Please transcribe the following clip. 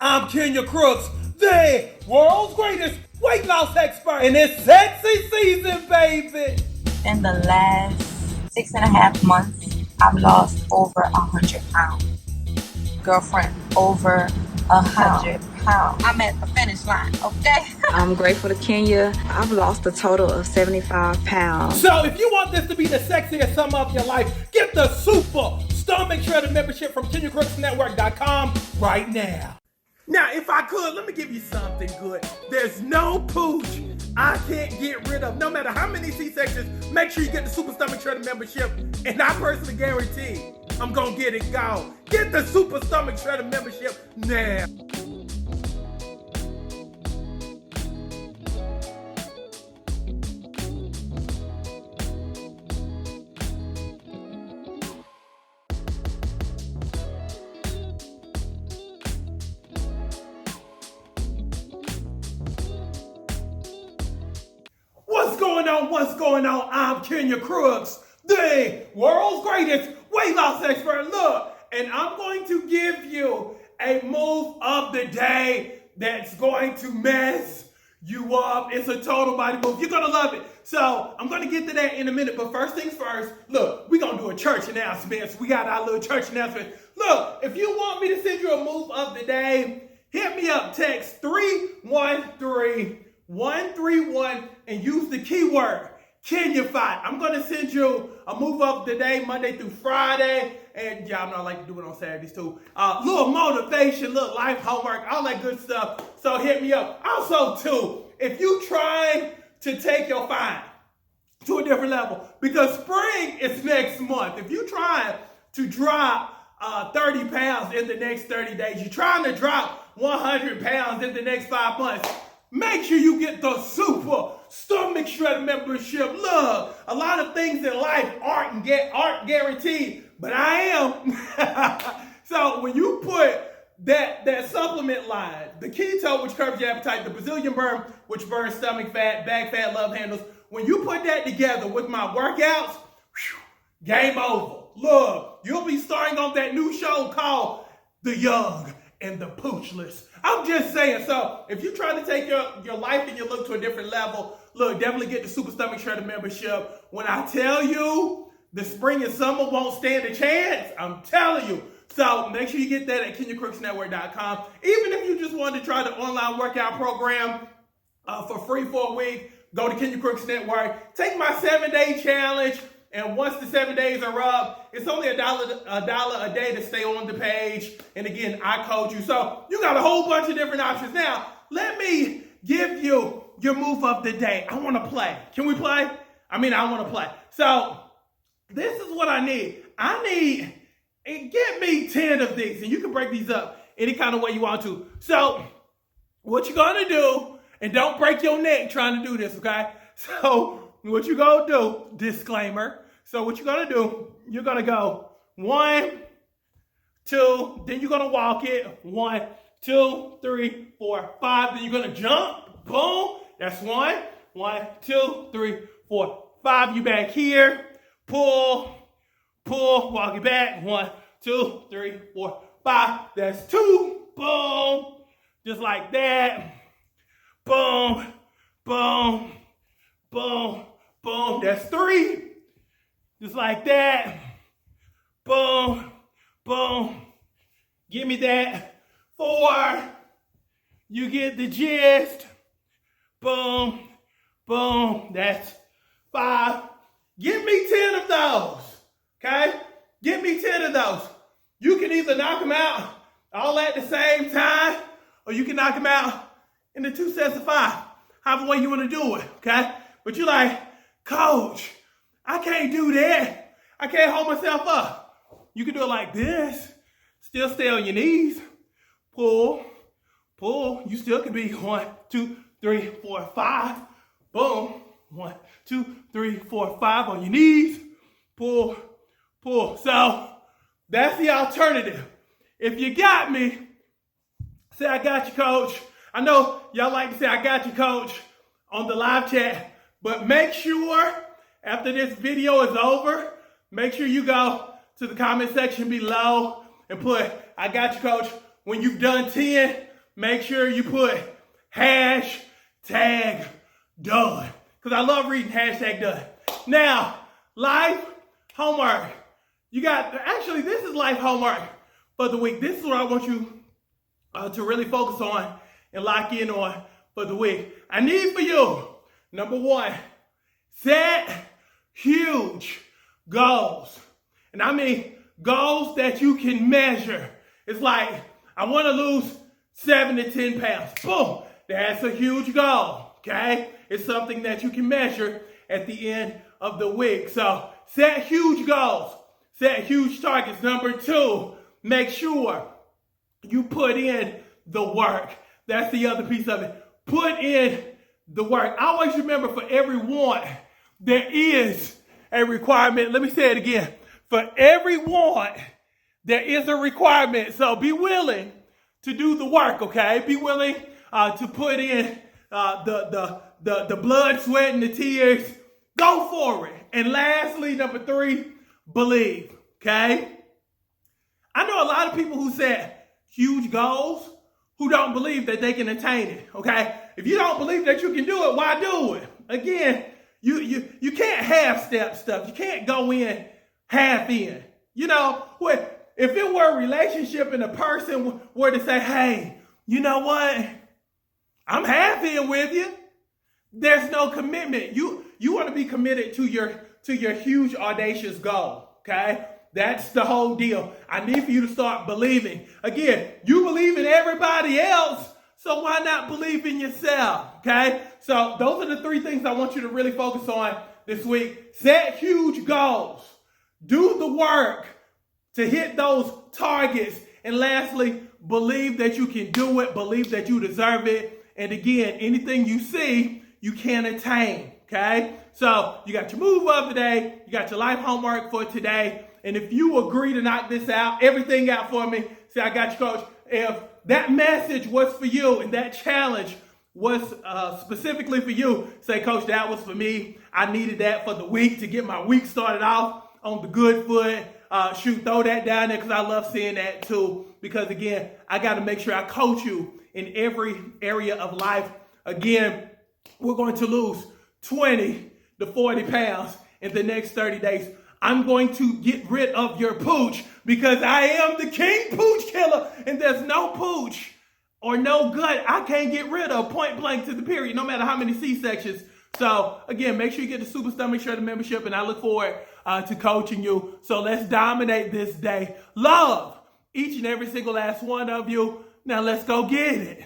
I'm Kenya Crooks, the world's greatest weight loss expert, and it's sexy season, baby. In the last 6.5 months, I've lost over 100 pounds. Girlfriend, over 100 pounds. I'm at the finish line, okay? I'm grateful to Kenya. I've lost a total of 75 pounds. So if you want this to be the sexiest summer of your life, get the super stomach shredder membership from KenyaCrooksNetwork.com right now. Now, if I could, let me give you something good. There's no Pooch I can't get rid of. No matter how many C-sections, make sure you get the Super Stomach Shredder membership. And I personally guarantee I'm going to get it gone. Get the Super Stomach Shredder membership now. What's going on? I'm Kenya Crooks, the world's greatest weight loss expert. Look, and I'm going to give you a move of the day that's going to mess you up. It's a total body move. You're going to love it. So I'm going to get to that in a minute. But first things first, look, we're going to do a church announcement. We got our little church announcement. Look, if you want me to send you a move of the day, hit me up. Text 313-131 and use the keyword Kenyafied. I'm going to send you a move of the day Monday through Friday. And y'all know I like to do it on Saturdays too. Little motivation, little life homework, all that good stuff. So hit me up. Also too, if you trying to take your fine to a different level, because spring is next month. If you trying to drop 30 pounds in the next 30 days, you're trying to drop 100 pounds in the next 5 months, make sure you get the Super Stomach Shredder membership. Look, a lot of things in life aren't guaranteed, but I am. So when you put that supplement line, the keto, which curbs your appetite, the Brazilian burn, which burns stomach fat, back fat, love handles, when you put that together with my workouts, game over. Look, you'll be starting on that new show called The Young and the Poochless. I'm just saying, so if you're trying to take your life and your look to a different level, look, definitely get the Super Stomach Shredder membership. When I tell you the spring and summer won't stand a chance, I'm telling you. So make sure you get that at KenyaCrooksNetwork.com. Even if you just want to try the online workout program for free for a week, go to Kenya Crooks Network. Take my 7-day challenge. And once the 7 days are up, it's only $1 a day to stay on the page. And again, I coach you. So you got a whole bunch of different options. Now, let me give you your move of the day. I want to play. Can we play? I want to play. So this is what I need. Get me 10 of these. And you can break these up any kind of way you want to. So what you're going to do, and don't break your neck trying to do this, okay? So what you going to do, disclaimer. So what you're going to do, you're going to go 1, 2, then you're going to walk it. 1, 2, 3, 4, 5. Then you're going to jump. Boom. That's 1. 1, 2, 3, 4, 5. You back here. Pull. Walk it back. 1, 2, 3, 4, 5. That's 2. Boom. Just like that. Boom. Boom. Boom. Boom. That's 3. Just like that. Boom. Boom. Give me that. 4. You get the gist. Boom. Boom. That's 5. Give me 10 of those. Okay? Give me 10 of those. You can either knock them out all at the same time, or you can knock them out in the 2 sets of 5. However way you want to do it. Okay? But you're like, Coach, I can't do that. I can't hold myself up. You can do it like this. Still stay on your knees. Pull. You still can be 1, 2, 3, 4, 5. Boom. 1, 2, 3, 4, 5 on your knees. Pull. So that's the alternative. If you got me, say I got you, Coach. I know y'all like to say I got you, Coach, on the live chat. But make sure after this video is over, make sure you go to the comment section below and put, I got you, Coach. When you've done 10 make sure you put hashtag done. Because I love reading hashtag done. Now, life homework. Actually, this is life homework for the week. This is what I want you to really focus on and lock in on for the week. I need for you, number one, set huge goals. And I mean goals that you can measure. It's like, I want to lose 7 to 10 pounds. Boom, that's a huge goal, okay? It's something that you can measure at the end of the week. So set huge goals, set huge targets. Number two, make sure you put in the work. That's the other piece of it. Put in the work. I always remember, for every want, there is a requirement. Let me say it again. For every want, there is a requirement. So be willing to do the work, okay? Be willing to put in the blood, sweat, and the tears. Go for it. And lastly, number three, believe, okay? I know a lot of people who set huge goals who don't believe that they can attain it, okay? If you don't believe that you can do it, why do it? Again, you can't half-step stuff. You can't go in half in. You know, if it were a relationship and a person were to say, hey, you know what? I'm half in with you. There's no commitment. You want to be committed to your huge, audacious goal, okay? That's the whole deal. I need for you to start believing. Again, you believe in everybody else, so why not believe in yourself, okay? So those are the three things I want you to really focus on this week. Set huge goals. Do the work to hit those targets. And lastly, believe that you can do it. Believe that you deserve it. And again, anything you see, you can attain, okay? So you got your move of the day. You got your life homework for today. And if you agree to knock this out, everything out for me, say, I got you, coach. If that message was for you and that challenge was specifically for you, say, coach, that was for me. I needed that for the week to get my week started off on the good foot. Throw that down there because I love seeing that too. Because again, I got to make sure I coach you in every area of life. Again, we're going to lose 20 to 40 pounds in the next 30 days. I'm going to get rid of your pooch because I am the king pooch killer, and there's no pooch or no gut I can't get rid of, point blank to the period, no matter how many C-sections. So again, make sure you get the Super Stomach Shredder membership, and I look forward to coaching you. So let's dominate this day. Love each and every single last one of you. Now let's go get it.